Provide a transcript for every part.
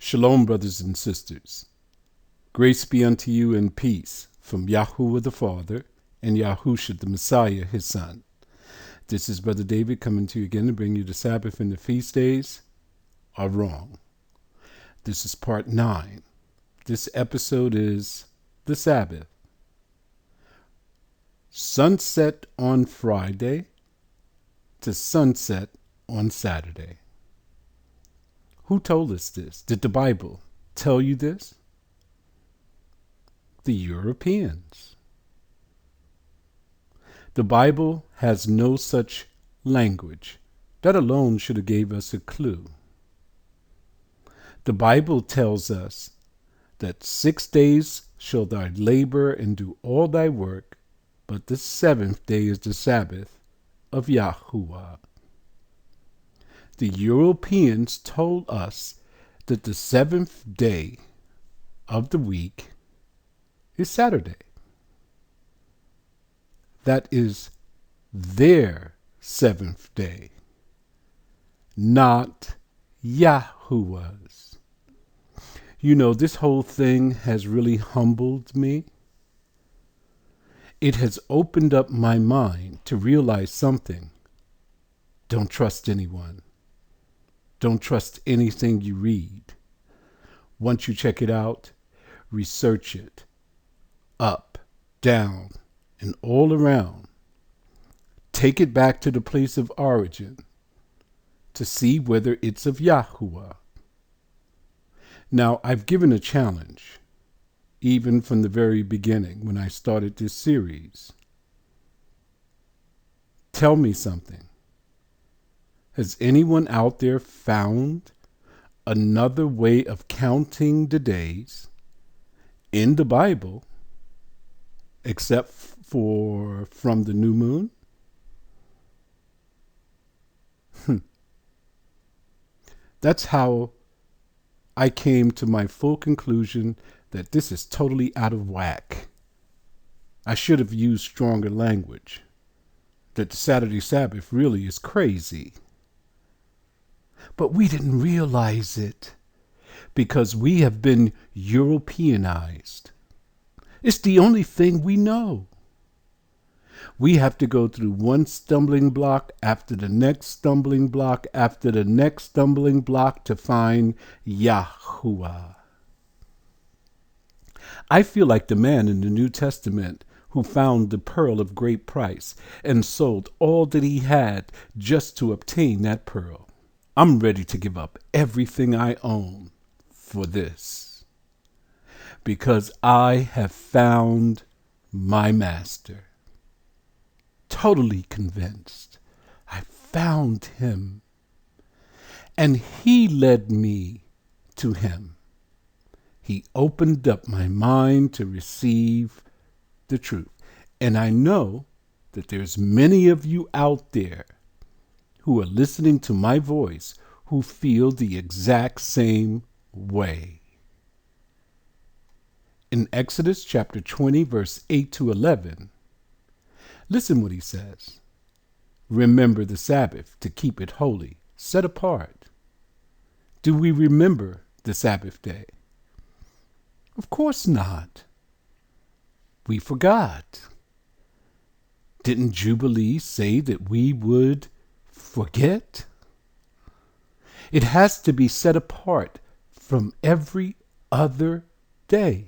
Shalom, brothers and sisters. Grace be unto you and peace from Yahuwah the Father and Yahusha the Messiah, his Son. This is Brother David coming to you again to bring you the Sabbath and the feast days are wrong. This is part 9. This episode is the Sabbath. Sunset on Friday to sunset on Saturday. Who told us this? Did the Bible tell you this? The Europeans. The Bible has no such language. That alone should have gave us a clue. The Bible tells us that 6 days shall thy labor and do all thy work, but the seventh day is the Sabbath of Yahuwah. The Europeans told us that the seventh day of the week is Saturday. That is their seventh day, not Yahuwah's. You know, this whole thing has really humbled me. It has opened up my mind to realize something. Don't trust anyone. Don't trust anything you read. Once you check it out, research it. Up, down, and all around. Take it back to the place of origin to see whether it's of Yahuwah. Now, I've given a challenge, even from the very beginning when I started this series. Tell me something. Has anyone out there found another way of counting the days in the Bible except for from the new moon? That's how I came to my full conclusion that this is totally out of whack. I should have used stronger language. That the Saturday Sabbath really is crazy. But we didn't realize it because we have been Europeanized. It's the only thing we know. We have to go through one stumbling block after the next stumbling block after the next stumbling block to find Yahuwah. I feel like the man in the New Testament who found the pearl of great price and sold all that he had just to obtain that pearl. I'm ready to give up everything I own for this, because I have found my master. Totally convinced. I found him, and he led me to him. He opened up my mind to receive the truth. And I know that there's many of you out there who are listening to my voice who feel the exact same way. In Exodus chapter 20, verse 8 to 11, listen what he says. Remember the Sabbath to keep it holy, set apart. Do we remember the Sabbath day? Of course not. We forgot. Didn't Jubilee say that we would forget? It has to be set apart from every other day.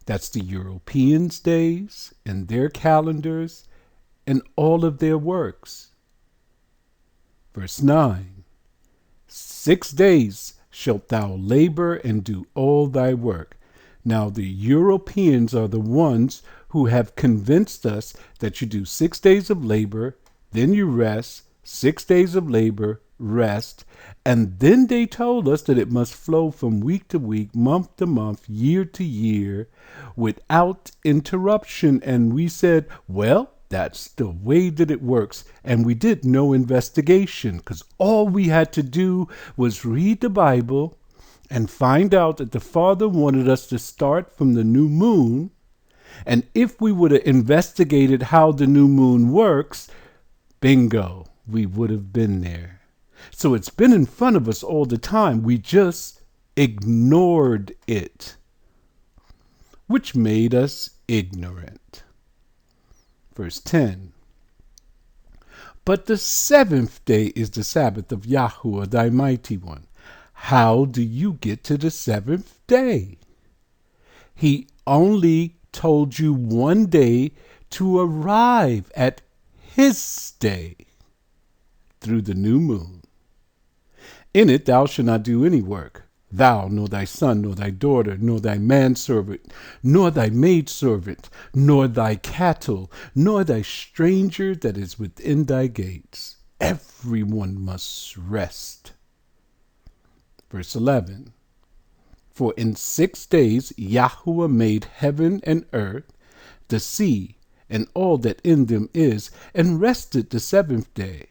That's the Europeans' days and their calendars and all of their works. Verse 9, 6 days shalt thou labor and do all thy work. Now the Europeans are the ones who have convinced us that you do 6 days of labor, then you rest, 6 days of labor, rest, and then they told us that it must flow from week to week, month to month, year to year, without interruption. And we said, well, that's the way that it works. And we did no investigation because all we had to do was read the Bible and find out that the Father wanted us to start from the new moon. And if we would have investigated how the new moon works, bingo, we would have been there. So it's been in front of us all the time. We just ignored it, which made us ignorant. Verse 10. But the seventh day is the Sabbath of Yahuwah thy mighty one. How do you get to the seventh day? He only told you one day to arrive at his day through the new moon. In it thou shalt not do any work, thou, nor thy son, nor thy daughter, nor thy manservant, nor thy maidservant, nor thy cattle, nor thy stranger that is within thy gates. Everyone must rest. Verse 11. For in 6 days Yahuwah made heaven and earth, the sea, and all that in them is, and rested the seventh day.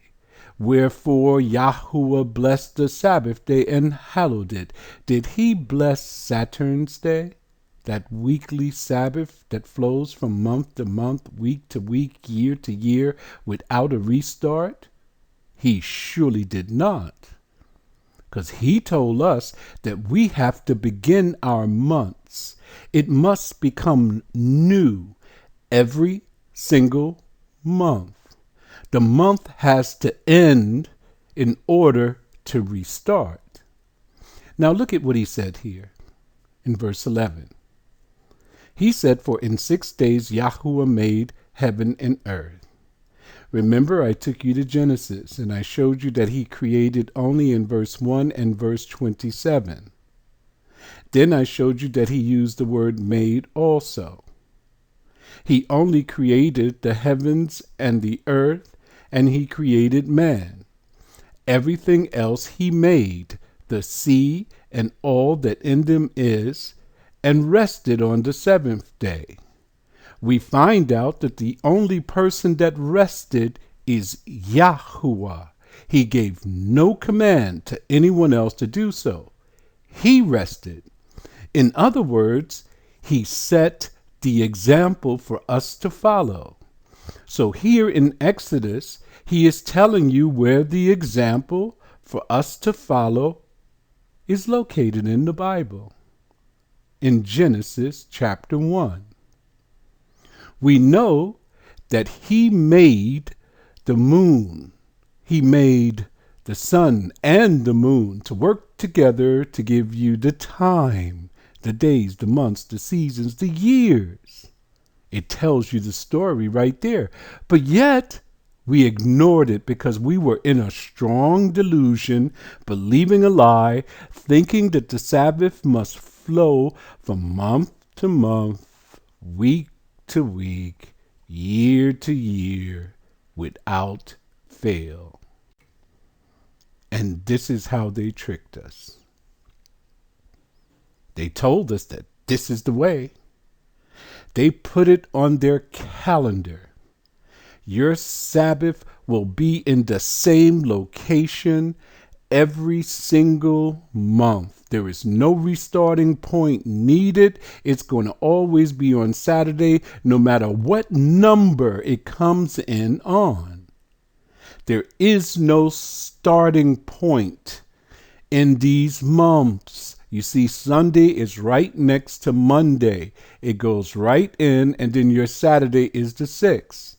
Wherefore Yahuwah blessed the Sabbath day and hallowed it. Did he bless Saturn's day, that weekly Sabbath that flows from month to month, week to week, year to year, without a restart? He surely did not. Because he told us that we have to begin our months. It must become new every single month. The month has to end in order to restart. Now look at what he said here in verse 11. He said, for in 6 days Yahuwah made heaven and earth. Remember, I took you to Genesis and I showed you that he created only in verse 1 and verse 27. Then I showed you that he used the word made also. He only created the heavens and the earth, and he created man. Everything else he made, the sea and all that in them is, and rested on the seventh day. We find out that the only person that rested is Yahuwah. He gave no command to anyone else to do so. He rested. In other words, he set the example for us to follow. So here in Exodus, he is telling you where the example for us to follow is located in the Bible. In Genesis chapter 1. We know that he made the moon. He made the sun and the moon to work together to give you the time, the days, the months, the seasons, the years. It tells you the story right there. But yet, we ignored it because we were in a strong delusion, believing a lie, thinking that the Sabbath must flow from month to month, week to week, year to year, without fail. And this is how they tricked us. They told us that this is the way. They put it on their calendar. Your Sabbath will be in the same location every single month. There is no restarting point needed. It's going to always be on Saturday, no matter what number it comes in on. There is no starting point in these months. You see, Sunday is right next to Monday. It goes right in, and then your Saturday is the 6th.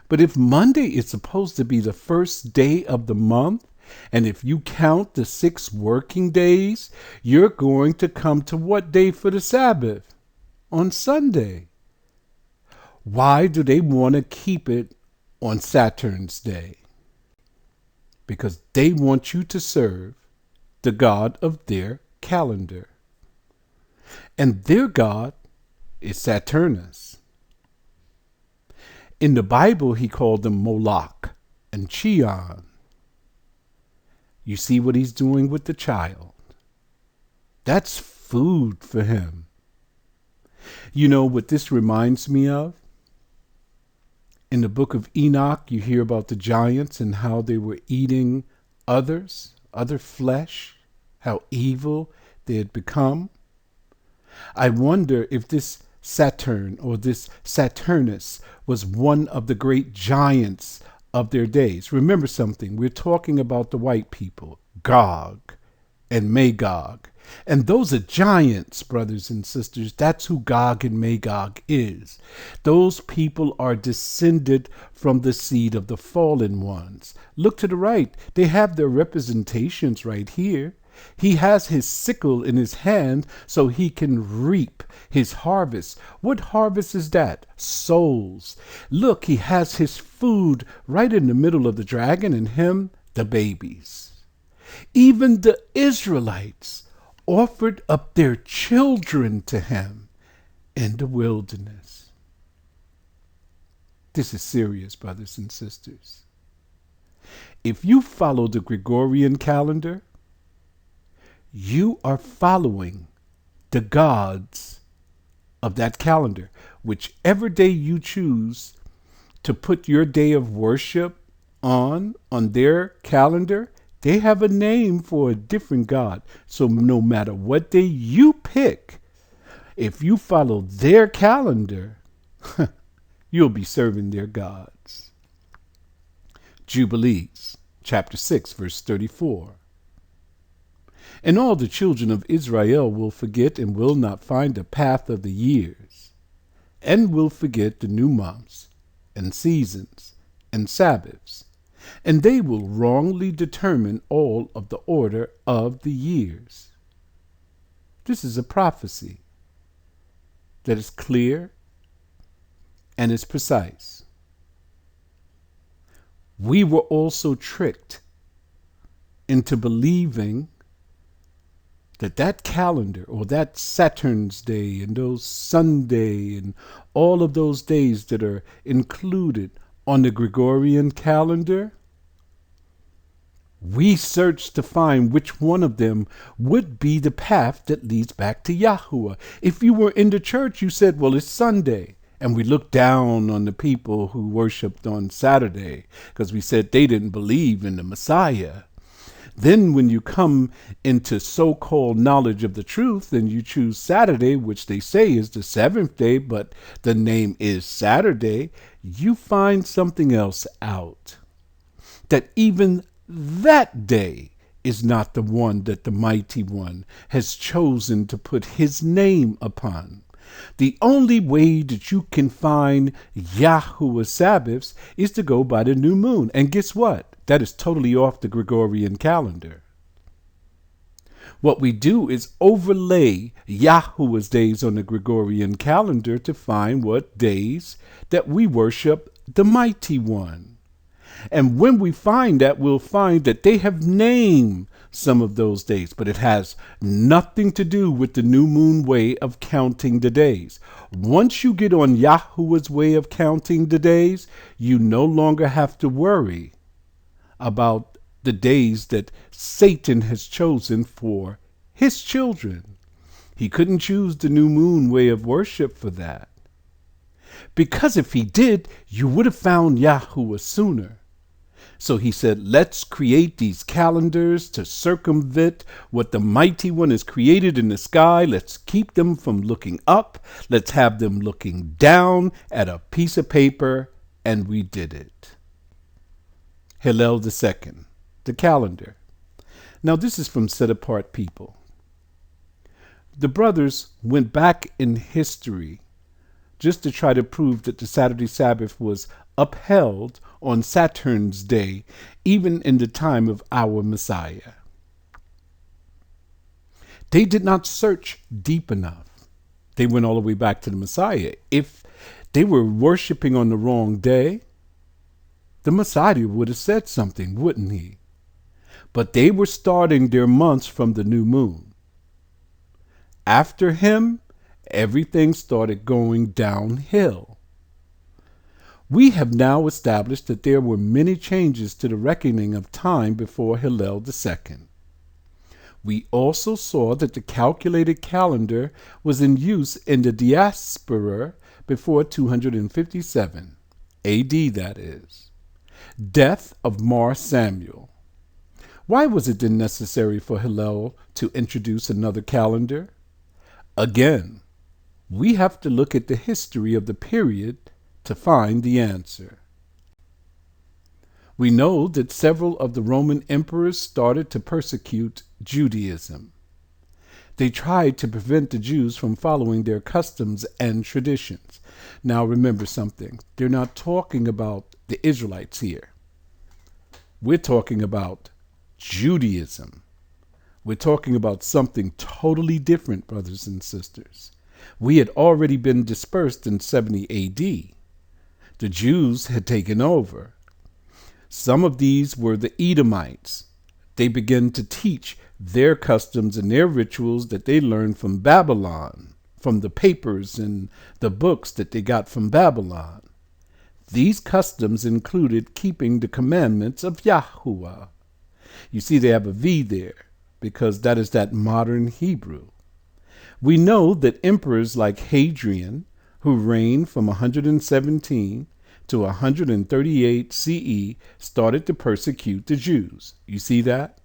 But if Monday is supposed to be the first day of the month, and if you count the 6 working days, you're going to come to what day for the Sabbath? On Sunday. Why do they want to keep it on Saturn's day? Because they want you to serve the god of their calendar. And their god is Saturnus. In the Bible, he called them Moloch and Chion. You see what he's doing with the child. That's food for him. You know what this reminds me of? In the book of Enoch, you hear about the giants and how they were eating others, other flesh, how evil they had become. I wonder if this Saturn or this Saturnus was one of the great giants of their days. Remember something, we're talking about the white people, Gog and Magog. And those are giants, brothers and sisters. That's who Gog and Magog is. Those people are descended from the seed of the fallen ones. Look to the right. They have their representations right here. He has his sickle in his hand so he can reap his harvest. What harvest is that? Souls. Look, he has his food right in the middle of the dragon and him, the babies. Even the Israelites offered up their children to him in the wilderness. This is serious, brothers and sisters. If you follow the Gregorian calendar, you are following the gods of that calendar. Whichever day you choose to put your day of worship on their calendar, they have a name for a different god. So no matter what day you pick, if you follow their calendar, you'll be serving their gods. Jubilees, chapter 6, verse 34. And all the children of Israel will forget and will not find the path of the years, and will forget the new months and seasons and Sabbaths, and they will wrongly determine all of the order of the years. This is a prophecy that is clear and is precise. We were also tricked into believing that calendar, or that Saturn's Day and those Sunday and all of those days that are included on the Gregorian calendar, we searched to find which one of them would be the path that leads back to Yahuwah. If you were in the church, you said, well, it's Sunday. And we looked down on the people who worshiped on Saturday because we said they didn't believe in the Messiah. Then when you come into so-called knowledge of the truth and you choose Saturday, which they say is the seventh day, but the name is Saturday, you find something else out. That even that day is not the one that the Mighty One has chosen to put his name upon. The only way that you can find Yahuwah's Sabbaths is to go by the new moon. And guess what? That is totally off the Gregorian calendar. What we do is overlay Yahuwah's days on the Gregorian calendar to find what days that we worship the Mighty One. And when we find that, we'll find that they have named some of those days, but it has nothing to do with the new moon way of counting the days. Once you get on Yahuwah's way of counting the days, you no longer have to worry about the days that Satan has chosen for his children. He couldn't choose the new moon way of worship for that. Because if he did, you would have found Yahuwah sooner. So he said, let's create these calendars to circumvent what the Mighty One has created in the sky. Let's keep them from looking up. Let's have them looking down at a piece of paper. And we did it. Hillel II, the calendar. Now this is from Set Apart People. The brothers went back in history just to try to prove that the Saturday Sabbath was upheld on Saturn's Day, even in the time of our Messiah. They did not search deep enough. They went all the way back to the Messiah. If they were worshiping on the wrong day, the Messiah would have said something, wouldn't he? But they were starting their months from the new moon. After him, everything started going downhill. We have now established that there were many changes to the reckoning of time before Hillel II. We also saw that the calculated calendar was in use in the diaspora before 257, AD that is. Death of Mar Samuel. Why was it then necessary for Hillel to introduce another calendar? Again, we have to look at the history of the period to find the answer. We know that several of the Roman emperors started to persecute Judaism. They tried to prevent the Jews from following their customs and traditions. Now remember something. They're not talking about the Israelites here. We're talking about Judaism. We're talking about something totally different, brothers and sisters. We had already been dispersed in 70 AD. The Jews had taken over. Some of these were the Edomites. They began to teach their customs and their rituals that they learned from Babylon, from the papers and the books that they got from Babylon. These customs included keeping the commandments of Yahuwah. You see, they have a V there because that is that modern Hebrew. We know that emperors like Hadrian, who reigned from 117 to 138 CE, started to persecute the Jews. You see that?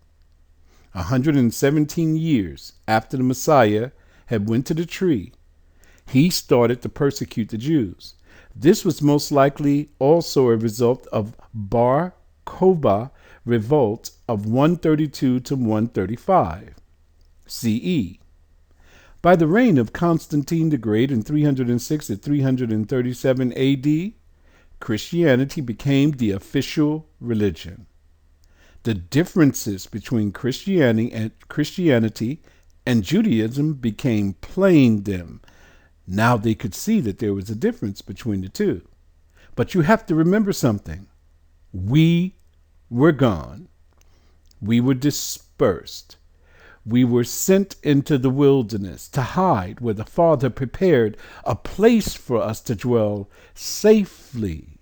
117 years after the Messiah had went to the tree, he started to persecute the Jews. This was most likely also a result of Bar Kokhba revolt of 132 to 135 CE. By the reign of Constantine the Great in 306 to 337 AD, Christianity became the official religion. The differences between Christianity and Judaism became plain to them. Now they could see that there was a difference between the two. But you have to remember something. We were gone. We were dispersed. We were sent into the wilderness to hide where the Father prepared a place for us to dwell safely.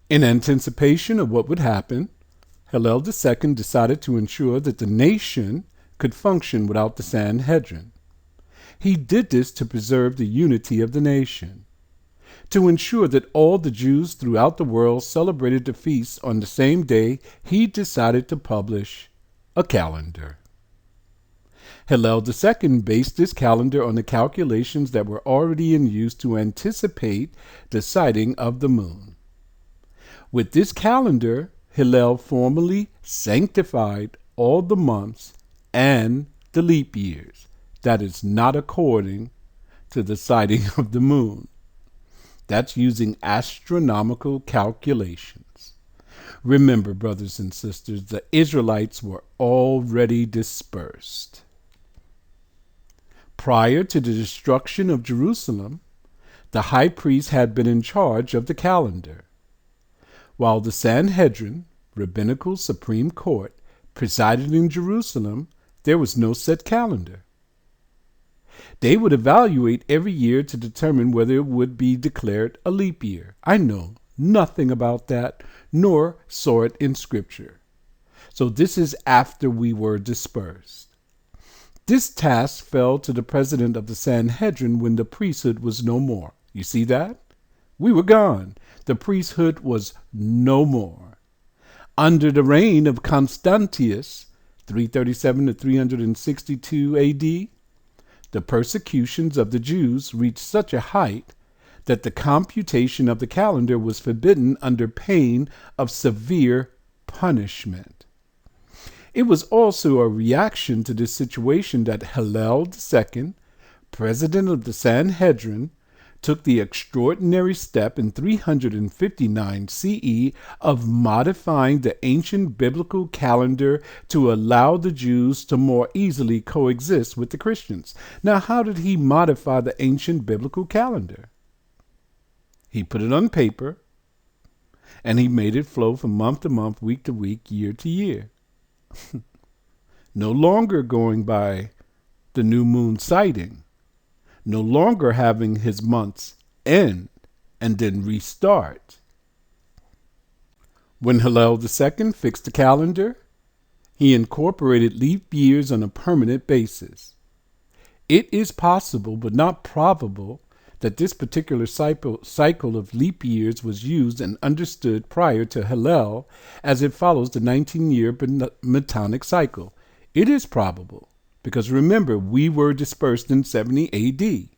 In anticipation of what would happen, Hillel II decided to ensure that the nation could function without the Sanhedrin. He did this to preserve the unity of the nation. To ensure that all the Jews throughout the world celebrated the feasts on the same day, he decided to publish a calendar. Hillel II based this calendar on the calculations that were already in use to anticipate the sighting of the moon. With this calendar, Hillel formally sanctified all the months and the leap years. That is not according to the sighting of the moon. That's using astronomical calculations. Remember, brothers and sisters, the Israelites were already dispersed. Prior to the destruction of Jerusalem, the high priest had been in charge of the calendar, while the Sanhedrin, rabbinical Supreme Court, presided in Jerusalem. There was no set calendar. They would evaluate every year to determine whether it would be declared a leap year. I know nothing about that, nor saw it in Scripture. So this is after we were dispersed. This task fell to the president of the Sanhedrin when the priesthood was no more. You see that? We were gone. The priesthood was no more. Under the reign of Constantius, 337 to 362 AD, the persecutions of the Jews reached such a height that the computation of the calendar was forbidden under pain of severe punishment. It was also a reaction to this situation that Hillel II, president of the Sanhedrin, took the extraordinary step in 359 CE of modifying the ancient biblical calendar to allow the Jews to more easily coexist with the Christians. Now, how did he modify the ancient biblical calendar? He put it on paper, and he made it flow from month to month, week to week, year to year. No longer going by the new moon sighting. No longer having his months end and then restart. When Hillel II fixed the calendar, he incorporated leap years on a permanent basis. It is possible, but not probable, that this particular cycle of leap years was used and understood prior to Hillel as it follows the 19-year Metonic cycle. It is probable. Because remember, we were dispersed in 70 AD.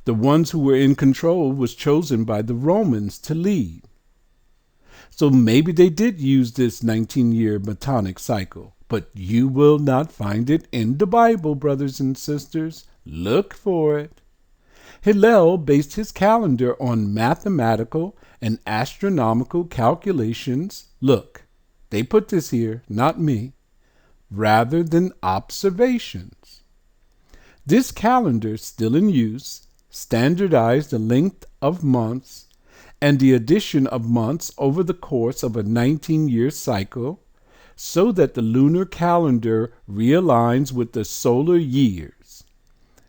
The ones who were in control was chosen by the Romans to lead. So maybe they did use this 19-year Metonic cycle, but you will not find it in the Bible, brothers and sisters. Look for it. Hillel based his calendar on mathematical and astronomical calculations. Look, they put this here, not me, rather than observations. This calendar, still in use, standardized the length of months and the addition of months over the course of a 19-year cycle, so that the lunar calendar realigns with the solar years.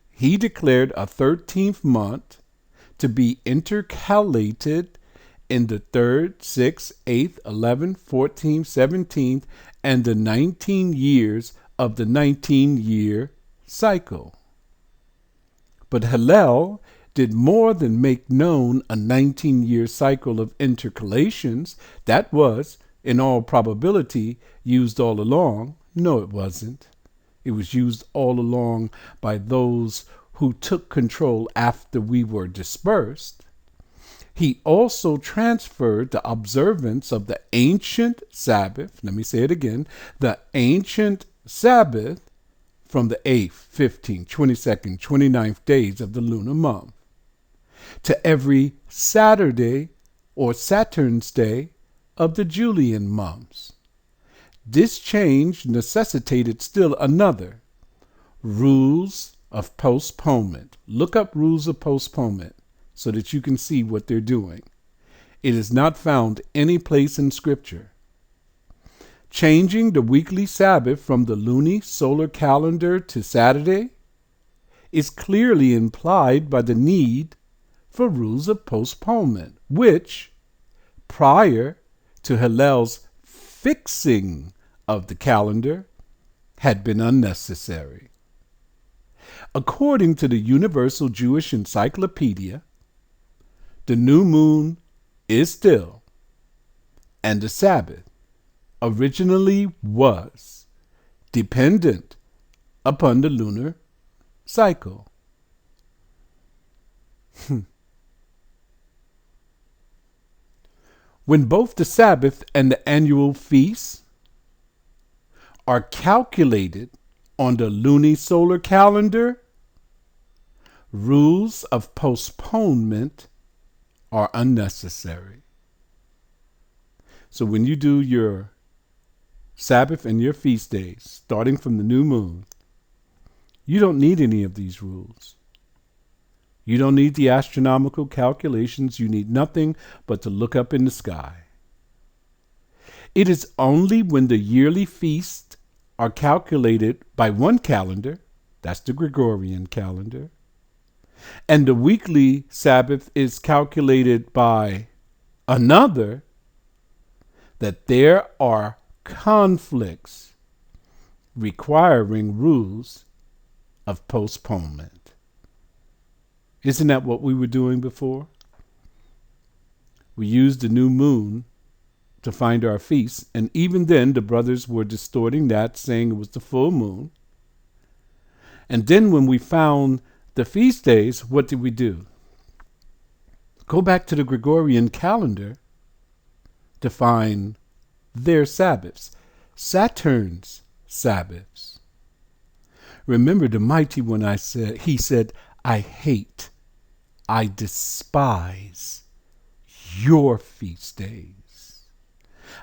He declared a 13th month to be intercalated in the 3rd, 6th, 8th, 11th, 14th, 17th, and the 19 years of the 19-year cycle. But Hillel did more than make known a 19-year cycle of intercalations that was, in all probability, used all along. No, it wasn't. It was used all along by those who took control after we were dispersed. He also transferred the observance of the ancient Sabbath, let me say it again, the ancient Sabbath, from the 8th, 15th, 22nd, 29th days of the lunar month to every Saturday or Saturn's day of the Julian months. This change necessitated still another, rules of postponement. Look up rules of postponement so that you can see what they're doing. It is not found any place in Scripture. Changing the weekly Sabbath from the luni-solar calendar to Saturday is clearly implied by the need for rules of postponement, which, prior to Hillel's fixing of the calendar, had been unnecessary. According to the Universal Jewish Encyclopedia, the new moon is still, and the Sabbath originally was, dependent upon the lunar cycle. When both the Sabbath and the annual feasts are calculated on the lunisolar calendar, rules of postponement are unnecessary. So when you do your Sabbath and your feast days, starting from the new moon, you don't need any of these rules. You don't need the astronomical calculations. You need nothing but to look up in the sky. It is only when the yearly feasts are calculated by one calendar, that's the Gregorian calendar, and the weekly Sabbath is calculated by another, that there are conflicts requiring rules of postponement. Isn't that what we were doing before? We used the new moon to find our feasts, and even then the brothers were distorting that, saying it was the full moon. And then when we found the feast days, what did we do? Go back to the Gregorian calendar to find their Sabbaths, Saturn's Sabbaths. Remember the mighty one he said, I hate, I despise your feast days.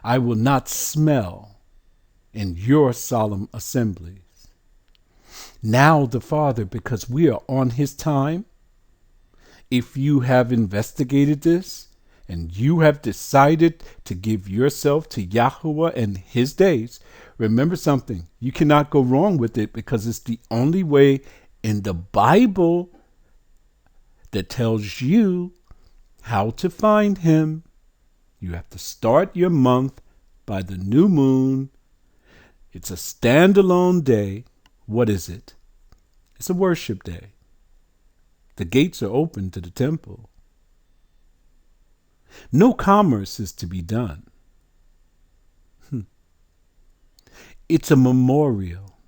I will not smell in your solemn assemblies. Now the Father, because we are on his time, if you have investigated this, and you have decided to give yourself to Yahuwah and his days, remember something. You cannot go wrong with it, because it's the only way in the Bible that tells you how to find him. You have to start your month by the new moon. It's a standalone day. What is it? It's a worship day. The gates are open to the temple. No commerce is to be done. It's a memorial.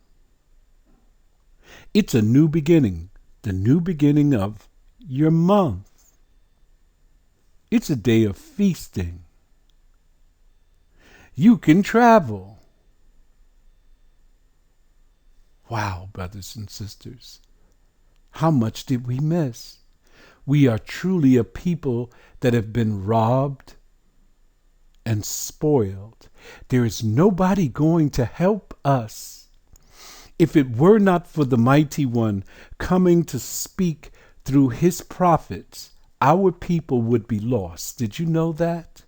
It's a new beginning, the new beginning of your month. It's a day of feasting. You can travel. Wow, brothers and sisters, how much did we miss? We are truly a people that have been robbed and spoiled. There is nobody going to help us. If it were not for the Mighty One coming to speak through his prophets, our people would be lost. Did you know that?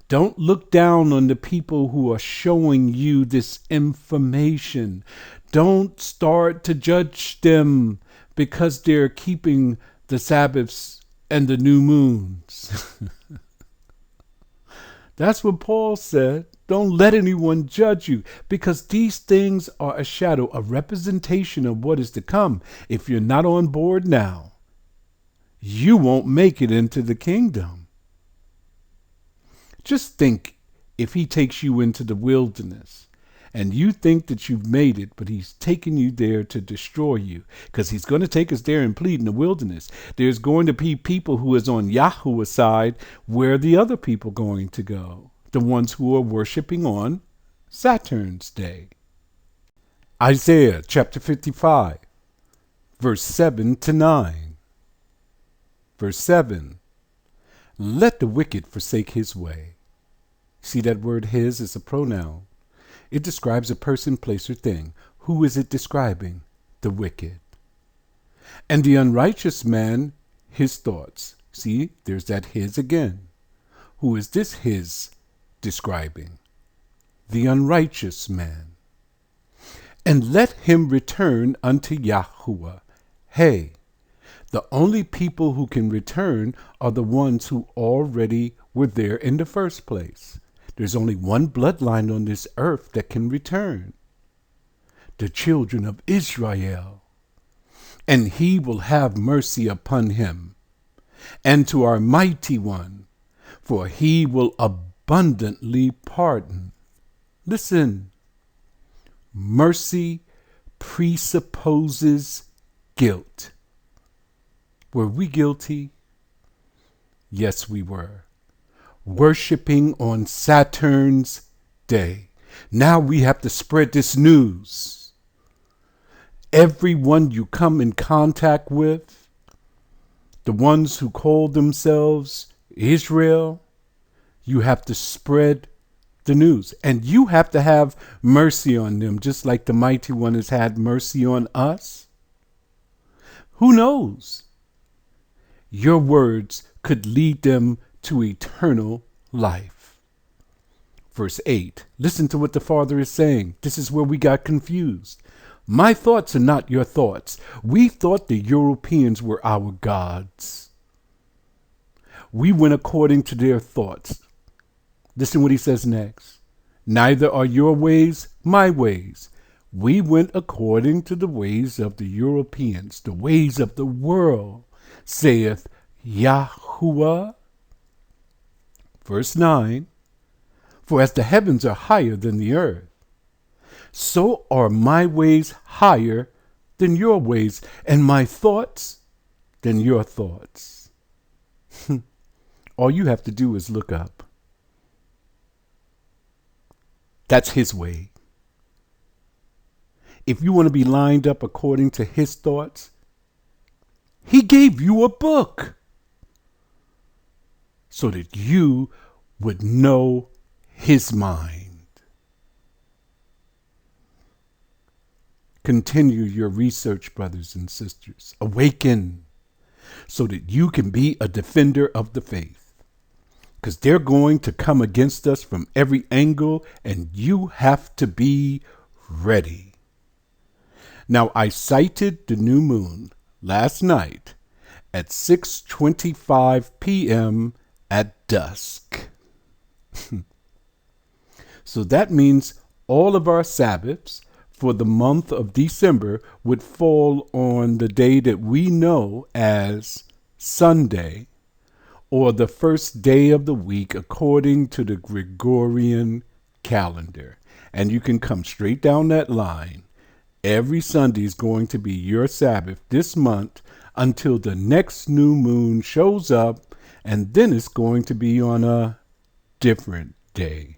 Don't look down on the people who are showing you this information. Don't start to judge them because they're keeping the Sabbaths and the new moons. That's what Paul said. Don't let anyone judge you, because these things are a shadow, a representation of what is to come. If you're not on board now, you won't make it into the kingdom. Just think, if he takes you into the wilderness and you think that you've made it, but he's taking you there to destroy you, because he's going to take us there and plead in the wilderness. There's going to be people who is on Yahuwah's side. Where are the other people going to go? The ones who are worshiping on Saturn's day. Isaiah chapter 55, verse 7 to 9. Verse 7, let the wicked forsake his way. See, that word his is a pronoun. It describes a person, place, or thing. Who is it describing? The wicked. And the unrighteous man, his thoughts. See, there's that his again. Who is this his describing? The unrighteous man. And let him return unto Yahuwah. Hey, the only people who can return are the ones who already were there in the first place. There's only one bloodline on this earth that can return. The children of Israel. And he will have mercy upon him. And to our Mighty One, for he will abundantly pardon. Listen, mercy presupposes guilt. Were we guilty? Yes, we were. Worshipping on Saturn's day. Now we have to spread this news. Everyone you come in contact with, the ones who call themselves Israel, you have to spread the news. And you have to have mercy on them, just like the Mighty One has had mercy on us. Who knows? Your words could lead them to eternal life. Verse 8, listen to what the Father is saying. This is where we got confused. My thoughts are not your thoughts. We thought the Europeans were our gods. We went according to their thoughts. Listen what he says next. Neither are your ways my ways. We went according to the ways of the Europeans, the ways of the world, saith Yahuwah. Verse 9, for as the heavens are higher than the earth, so are my ways higher than your ways, and my thoughts than your thoughts. All you have to do is look up. That's his way. If you want to be lined up according to his thoughts, he gave you a book so that you would know his mind. Continue your research, brothers and sisters. Awaken so that you can be a defender of the faith. Because they're going to come against us from every angle, and you have to be ready. Now, I cited the new moon last night at 6:25 p.m. at dusk. So that means all of our Sabbaths for the month of December would fall on the day that we know as Sunday, or the first day of the week according to the Gregorian calendar. And you can come straight down that line. Every Sunday is going to be your Sabbath this month until the next new moon shows up, and then it's going to be on a different day.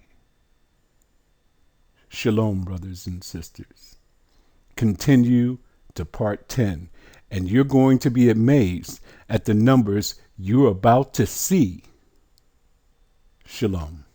Shalom, brothers and sisters. Continue to part 10, and you're going to be amazed at the numbers you're about to see. Shalom.